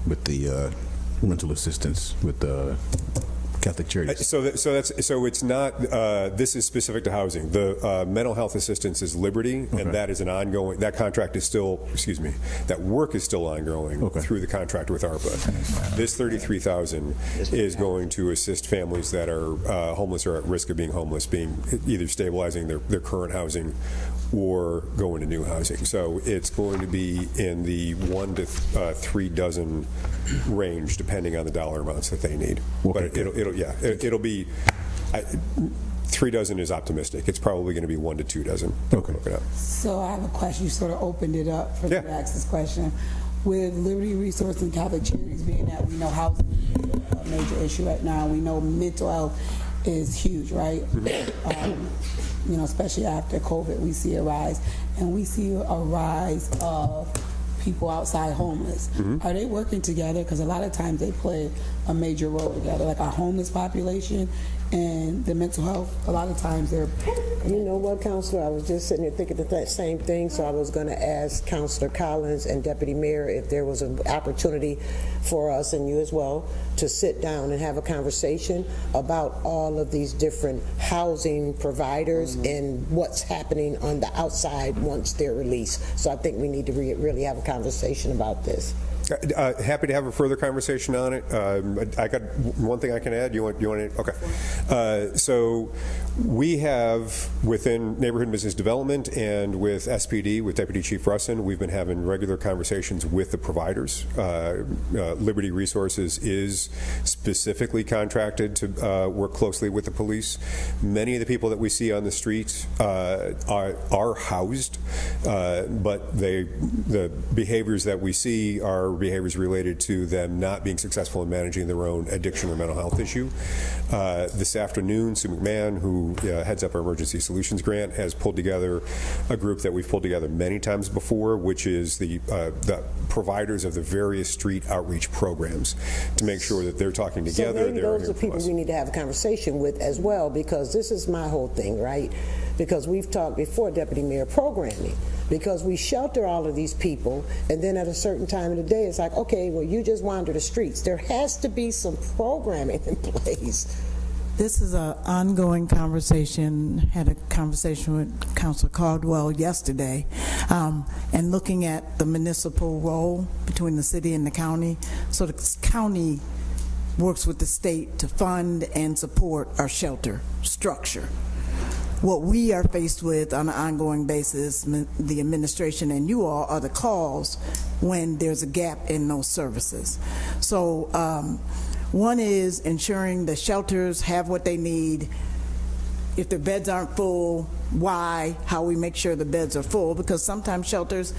with the rental assistance with the Catholic Charities. So it's not. This is specific to housing. The mental health assistance is Liberty, and that is an ongoing. That contract is still. Excuse me. That work is still ongoing through the contract with ARPA. This $33,000 is going to assist families that are homeless or at risk of being homeless, being either stabilizing their current housing or going to new housing. So it's going to be in the 1 to 3 dozen range, depending on the dollar amounts that they need. But it'll be 3 dozen is optimistic. It's probably going to be 1 to 2 dozen. Okay. Look it up. So I have a question. You sort of opened it up for me to ask this question. With Liberty Resources and Catholic Charities being that we know housing is a major issue right now, we know mental health is huge, right? Especially after COVID, we see a rise, and we see a rise of people outside homeless. Are they working together? Because a lot of times they play a major role together, like our homeless population and the mental health. A lot of times they're. You know what, Counselor? I was just sitting there thinking that same thing, so I was going to ask Counselor Collins and Deputy Mayor if there was an opportunity for us, and you as well, to sit down and have a conversation about all of these different housing providers and what's happening on the outside once they're released. So I think we need to really have a conversation about this. Happy to have a further conversation on it. I got one thing I can add. You want to? Okay. So we have within Neighborhood Business Development and with SPD, with Deputy Chief Russin, we've been having regular conversations with the providers. Liberty Resources is specifically contracted to work closely with the police. Many of the people that we see on the streets are housed, but the behaviors that we see are behaviors related to them not being successful in managing their own addiction or mental health issue. This afternoon, Sue McMahon, who heads up our Emergency Solutions Grant, has pulled together a group that we've pulled together many times before, which is the providers of the various street outreach programs, to make sure that they're talking together. So maybe those are people we need to have a conversation with as well, because this is my whole thing, right? Because we've talked before, Deputy Mayor, programming. Because we shelter all of these people, and then at a certain time of the day, it's like, okay, well, you just wander the streets. There has to be some programming in place. This is an ongoing conversation. Had a conversation with Councilor Caldwell yesterday, and looking at the municipal role between the city and the county. So the county works with the state to fund and support our shelter structure. What we are faced with on an ongoing basis, the administration and you all, are the calls when there's a gap in those services. So one is ensuring the shelters have what they need. If the beds aren't full, why? How we make sure the beds are full, because sometimes shelters,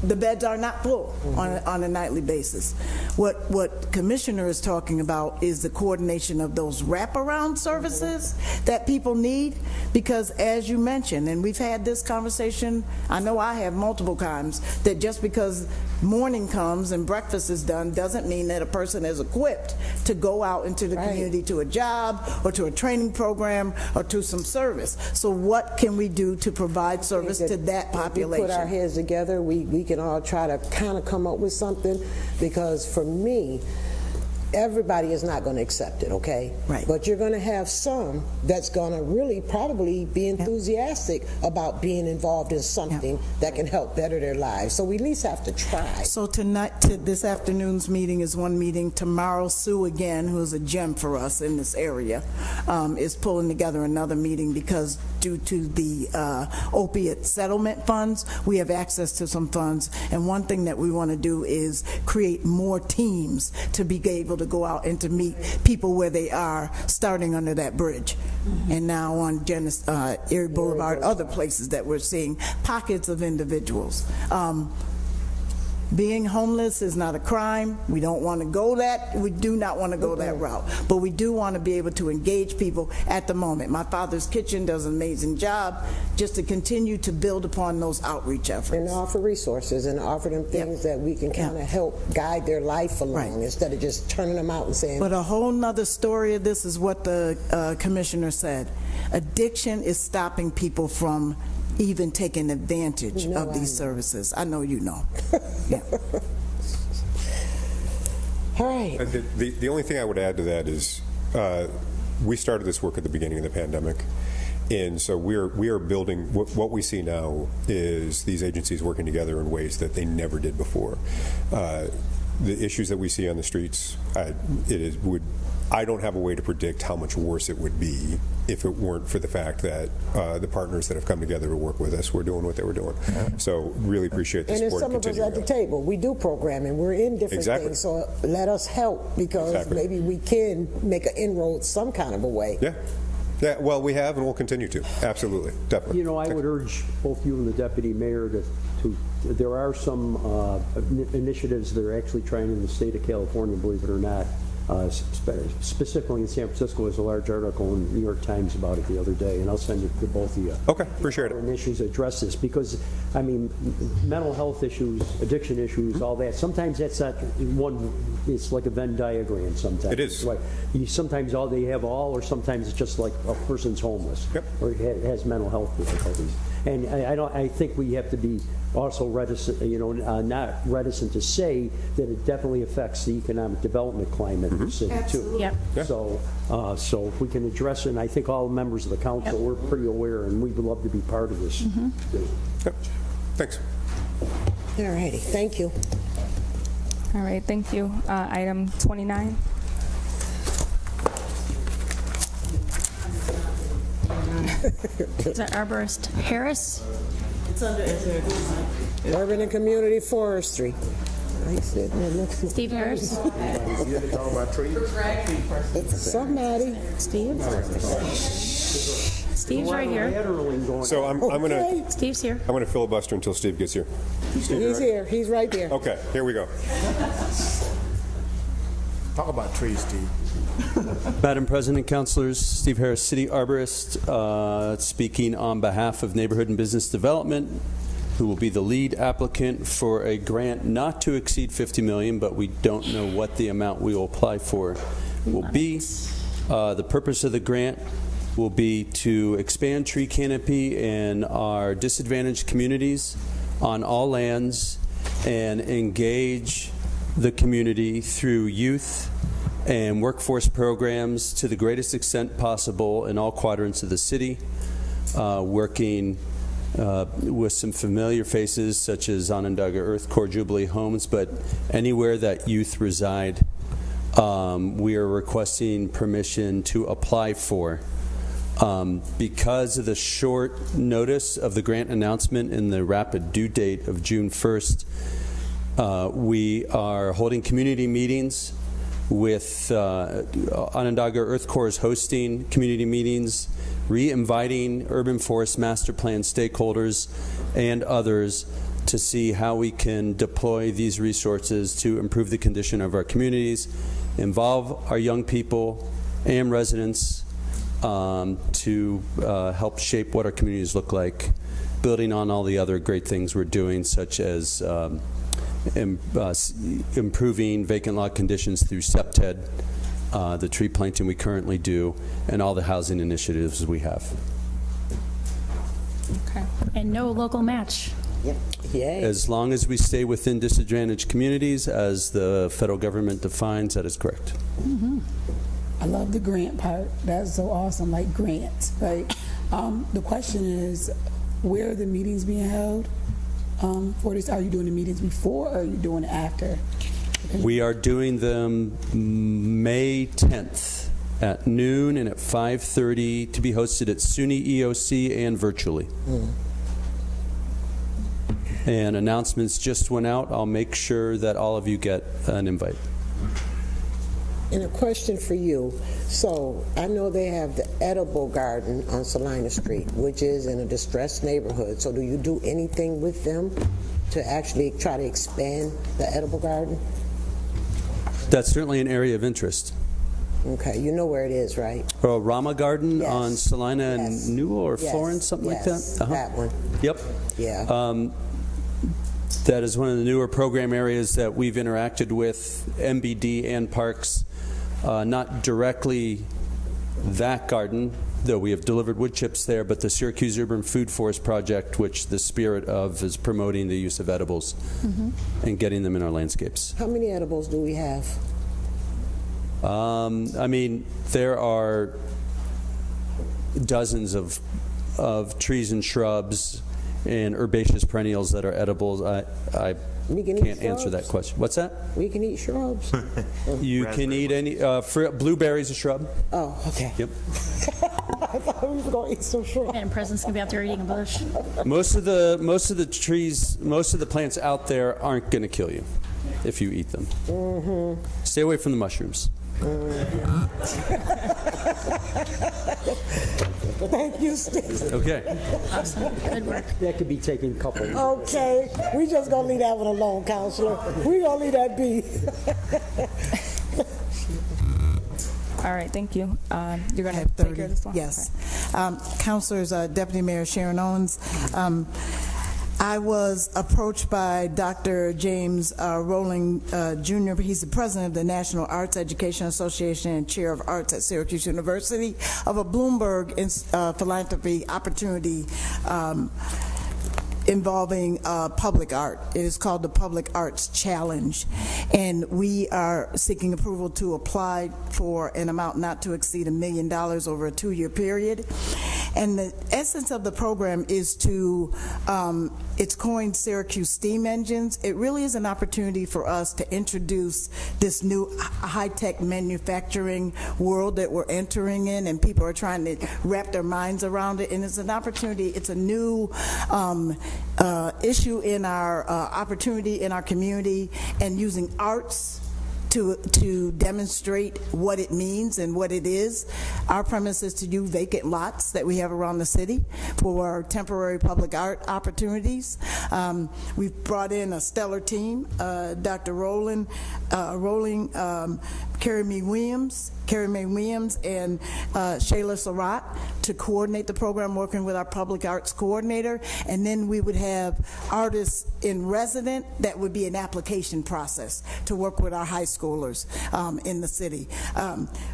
the beds are not full on a nightly basis. What Commissioner is talking about is the coordination of those wraparound services that people need, because as you mentioned, and we've had this conversation, I know I have multiple times, that just because morning comes and breakfast is done doesn't mean that a person is equipped to go out into the community to a job or to a training program or to some service. So what can we do to provide service to that population? We put our heads together, we can all try to kind of come up with something, because for me, everybody is not going to accept it, okay? Right. But you're going to have some that's going to really probably be enthusiastic about being involved in something that can help better their lives. So we at least have to try. So this afternoon's meeting is one meeting. Tomorrow, Sue, again, who is a gem for us in this area, is pulling together another meeting, because due to the opiate settlement funds, we have access to some funds. And one thing that we want to do is create more teams to be able to go out and to meet people where they are, starting under that bridge. And now on Erie Boulevard, other places that we're seeing pockets of individuals. Being homeless is not a crime. We don't want to go that. We do not want to go that route. But we do want to be able to engage people at the moment. My Father's Kitchen does an amazing job just to continue to build upon those outreach efforts. And offer resources and offer them things that we can kind of help guide their life along, instead of just turning them out and saying. But a whole nother story of this is what the commissioner said. Addiction is stopping people from even taking advantage of these services. I know you know. Yeah. All right. The only thing I would add to that is we started this work at the beginning of the pandemic. And so we are building, what we see now is these agencies working together in ways that they never did before. The issues that we see on the streets, I don't have a way to predict how much worse it would be if it weren't for the fact that the partners that have come together to work with us were doing what they were doing. So really appreciate the and support. And there's some of us at the table. We do programming. We're in different things. So let us help, because maybe we can make an inroad some kind of a way. Yeah. Yeah, well, we have and we'll continue to. Absolutely. Definitely. You know, I would urge both you and the Deputy Mayor to there are some initiatives that are actually trying in the state of California, believe it or not. Specifically in San Francisco, there's a large article in the New York Times about it the other day, and I'll send it to both of you. Okay, appreciate it. And issues address this, because, I mean, mental health issues, addiction issues, all that, sometimes that's not one, it's like a Venn diagram sometimes. It is. Like, sometimes they have all, or sometimes it's just like a person's homeless. Yep. Or has mental health difficulties. And I think we have to be also reticent, not reticent to say that it definitely affects the economic development climate in the city too. Yep. So if we can address it, and I think all members of the council, we're pretty aware, and we would love to be part of this. Yep. Thanks. All righty. Thank you. All right, thank you. Item 29. Is that Arborist Harris? It's under Urban and Community Forestry. Steve Harris? Somebody. Steve? Steve's right here. So I'm going to Steve's here. I'm going to filibuster until Steve gets here. He's here. He's right there. Okay, here we go. Talk about trees, Steve. Madam President, Councilors, Steve Harris, City Arborist, speaking on behalf of Neighborhood and Business Development, who will be the lead applicant for a grant not to exceed $50 million, but we don't know what the amount we will apply for will be. The purpose of the grant will be to expand tree canopy in our disadvantaged communities on all lands and engage the community through youth and workforce programs to the greatest extent possible in all quadrants of the city, working with some familiar faces such as Onondaga Earth Corps Jubilee Homes, but anywhere that youth reside, we are requesting permission to apply for. Because of the short notice of the grant announcement and the rapid due date of June 1st, we are holding community meetings with Onondaga Earth Corps is hosting community meetings, re-inviting urban forest master plan stakeholders and others to see how we can deploy these resources to improve the condition of our communities, involve our young people and residents to help shape what our communities look like, building on all the other great things we're doing, such as improving vacant lot conditions through SEPTED, the tree planting we currently do, and all the housing initiatives we have. Okay. And no local match. Yep. Yay. As long as we stay within disadvantaged communities, as the federal government defines, that is correct. Mm-hmm. I love the grant part. That's so awesome, like grants, right? The question is, where are the meetings being held for this? Are you doing the meetings before or are you doing it after? We are doing them May 10th at noon and at 5:30 to be hosted at SUNY EOC and virtually. And announcements just went out. I'll make sure that all of you get an invite. And a question for you. So I know they have the edible garden on Salina Street, which is in a distressed neighborhood. So do you do anything with them to actually try to expand the edible garden? That's certainly an area of interest. Okay, you know where it is, right? Rama Garden Yes. on Salina Yes. and Newell or Yes. Florence, something like that? Yes, that one. Yep. Yeah. That is one of the newer program areas that we've interacted with MBD and Parks. Not directly that garden, though we have delivered wood chips there, but the Syracuse Urban Food Forest Project, which the spirit of is promoting the use of edibles and getting them in our landscapes. How many edibles do we have? I mean, there are dozens of trees and shrubs and herbaceous perennials that are edibles. I can't answer that question. What's that? We can eat shrubs. You can eat any. Blueberries a shrub. Oh, okay. Yep. I thought we were going to eat some shrubs. And President's gonna be out there eating a bush. Most of the trees, most of the plants out there aren't going to kill you if you eat them. Stay away from the mushrooms. Thank you, Steve. Okay. Awesome. Good work. That could be taken a couple. Okay, we just gonna leave that one alone, Counselor. We gonna leave that be. All right, thank you. You're going to take care of this one? Yes. Councilors, Deputy Mayor Sharon Owens, I was approached by Dr. James Rowling Jr. He's the president of the National Arts Education Association and chair of arts at Syracuse University, of a Bloomberg philanthropy opportunity involving public art. It is called the Public Arts Challenge, and we are seeking approval to apply for an amount not to exceed $1 million over a 2-year period. And the essence of the program is to, it's coined Syracuse Steam Engines. It really is an opportunity for us to introduce this new high-tech manufacturing world that we're entering in, and people are trying to wrap their minds around it. And it's an opportunity, it's a new issue in our opportunity in our community, and using arts to demonstrate what it means and what it is. Our premise is to use vacant lots that we have around the city for temporary public art opportunities. We've brought in a stellar team, Dr. Rowling, Carrie Mae Williams, and Shayla Surratt to coordinate the program, working with our public arts coordinator. And then we would have artists in resident that would be an application process to work with our high schoolers in the city.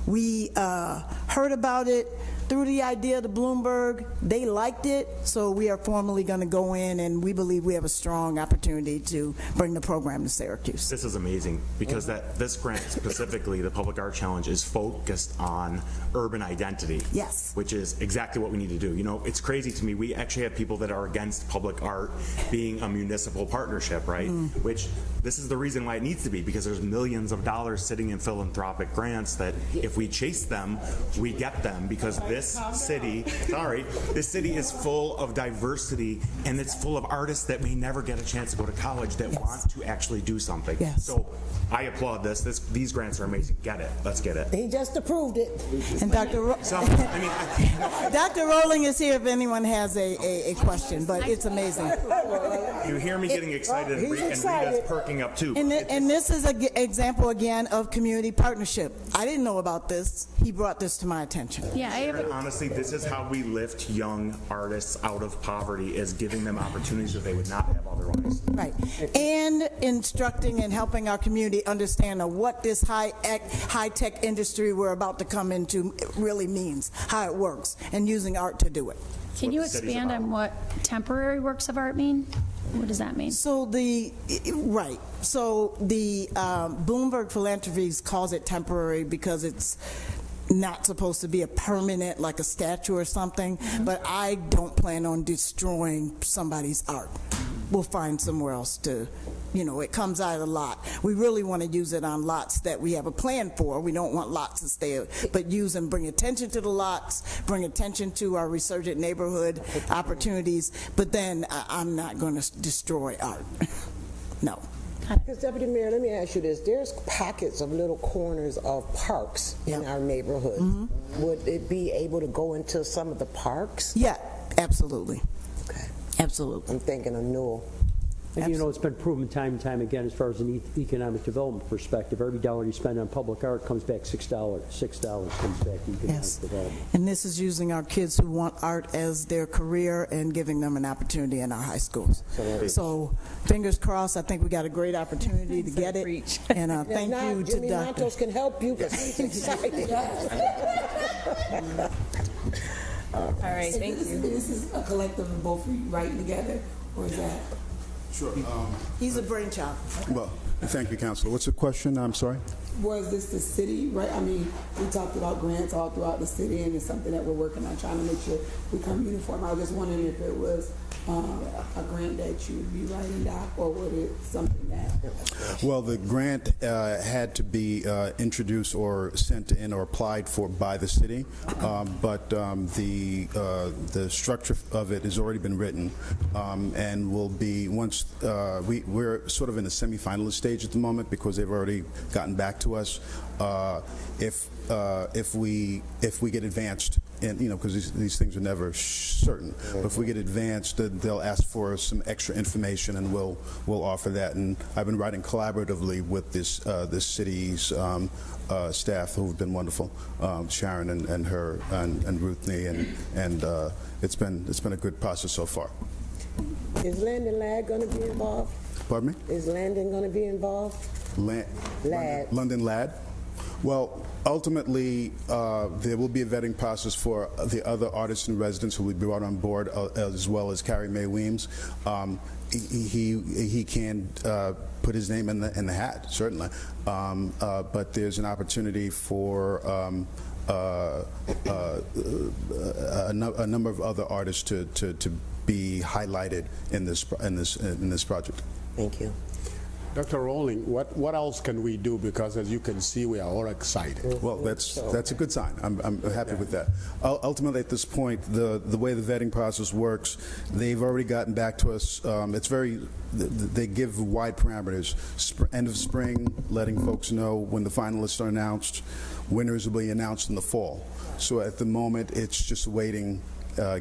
We heard about it through the idea to Bloomberg. They liked it, so we are formally going to go in, and we believe we have a strong opportunity to bring the program to Syracuse. This is amazing because this grant specifically, the Public Art Challenge, is focused on urban identity. Yes. Which is exactly what we need to do. You know, it's crazy to me. We actually have people that are against public art being a municipal partnership, right? Which this is the reason why it needs to be, because there's millions of dollars sitting in philanthropic grants that if we chase them, we get them, because this city is full of diversity, and it's full of artists that may never get a chance to go to college that want to actually do something. Yes. So I applaud this. These grants are amazing. Get it. Let's get it. He just approved it. And Dr. Rowling is here if anyone has a question, but it's amazing. You hear me getting excited, and Rita's perking up too. And this is an example again of community partnership. I didn't know about this. He brought this to my attention. Yeah, honestly, this is how we lift young artists out of poverty, is giving them opportunities that they would not have otherwise. Right. And instructing and helping our community understand what this high-tech industry we're about to come into really means, how it works, and using art to do it. Can you expand on what temporary works of art mean? What does that mean? So the Bloomberg Philanthropies calls it temporary because it's not supposed to be a permanent, like a statue or something, but I don't plan on destroying somebody's art. We'll find somewhere else to, it comes out of the lot. We really want to use it on lots that we have a plan for. We don't want lots to stay, but use and bring attention to the lots, bring attention to our resurgent neighborhood opportunities, but then I'm not going to destroy art. No. Because Deputy Mayor, let me ask you this. There's pockets of little corners of parks in our neighborhood. Would it be able to go into some of the parks? Yeah, absolutely. Okay. Absolutely. I'm thinking of Newell. And it's been proven time and time again, as far as an economic development perspective, every dollar you spend on public art comes back $6. $6 comes back to economic development. And this is using our kids who want art as their career and giving them an opportunity in our high schools. So fingers crossed, I think we got a great opportunity to get it. And thank you to Jimmy Dr. Matos can help you because he's excited. All right, thank you. This is a collective of both of you writing together, or is that? Sure. He's a brainchild. Well, thank you, Councilor. What's the question? I'm sorry. Was this the city, right? I mean, we talked about grants all throughout the city, and it's something that we're working on, trying to make sure we come uniform. I was just wondering if it was a grant that you would be writing, Doc, or would it something that? Well, the grant had to be introduced or sent in or applied for by the city, but the structure of it has already been written, and will be once we're sort of in the semifinalist stage at the moment because they've already gotten back to us. If we get advanced, and because these things are never certain, but if we get advanced, they'll ask for some extra information, and we'll offer that. And I've been writing collaboratively with this city's staff, who've been wonderful, Sharon and her and Ruthnie, and it's been a good process so far. Is Landon Ladd going to be involved? Pardon me? Is Landon going to be involved? Ladd. London Ladd. Well, ultimately, there will be a vetting process for the other artists in residence who will be brought on board, as well as Carrie Mae Williams. He can put his name in the hat, certainly. But there's an opportunity for a number of other artists to be highlighted in this project. Thank you. Dr. Rowling, what else can we do? Because as you can see, we are all excited. Well, that's a good sign. I'm happy with that. Ultimately, at this point, the way the vetting process works, they've already gotten back to us. They give wide parameters. End of spring, letting folks know when the finalists are announced. Winners will be announced in the fall. So at the moment, it's just a waiting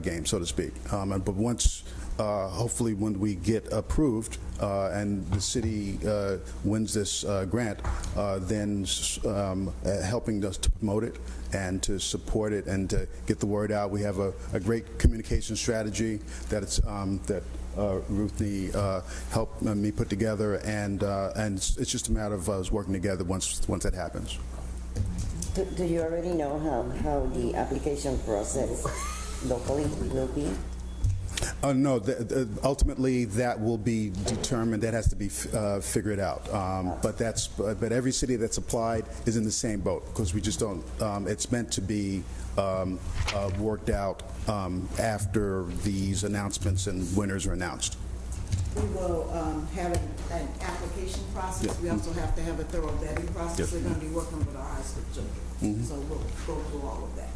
game, so to speak. But once, hopefully, when we get approved and the city wins this grant, then helping us to promote it and to support it and to get the word out. We have a great communication strategy that Ruthie helped me put together, and it's just a matter of us working together once that happens. Do you already know how the application process locally will be? No, ultimately that will be determined. That has to be figured out. But every city that's applied is in the same boat because we just don't. It's meant to be worked out after these announcements and winners are announced. We will have an application process. Yeah. We also have to have a thorough vetting process. Yes. We're going to be working with our high school children. So we'll go through all of that.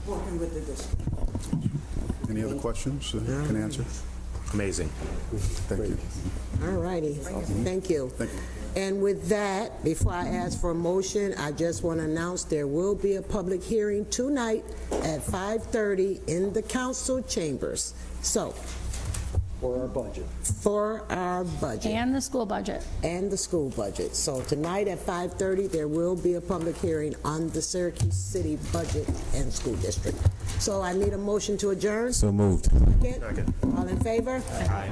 Working with the district. Any other questions that I can answer? Amazing. Thank you. All righty. Thank you. And with that, before I ask for a motion, I just want to announce there will be a public hearing tonight at 5:30 in the council chambers. So, For our budget. for our budget. And the school budget. And the school budget. So tonight at 5:30, there will be a public hearing on the Syracuse City budget and school district. So I need a motion to adjourn. So moved. Second. All in favor? Aye.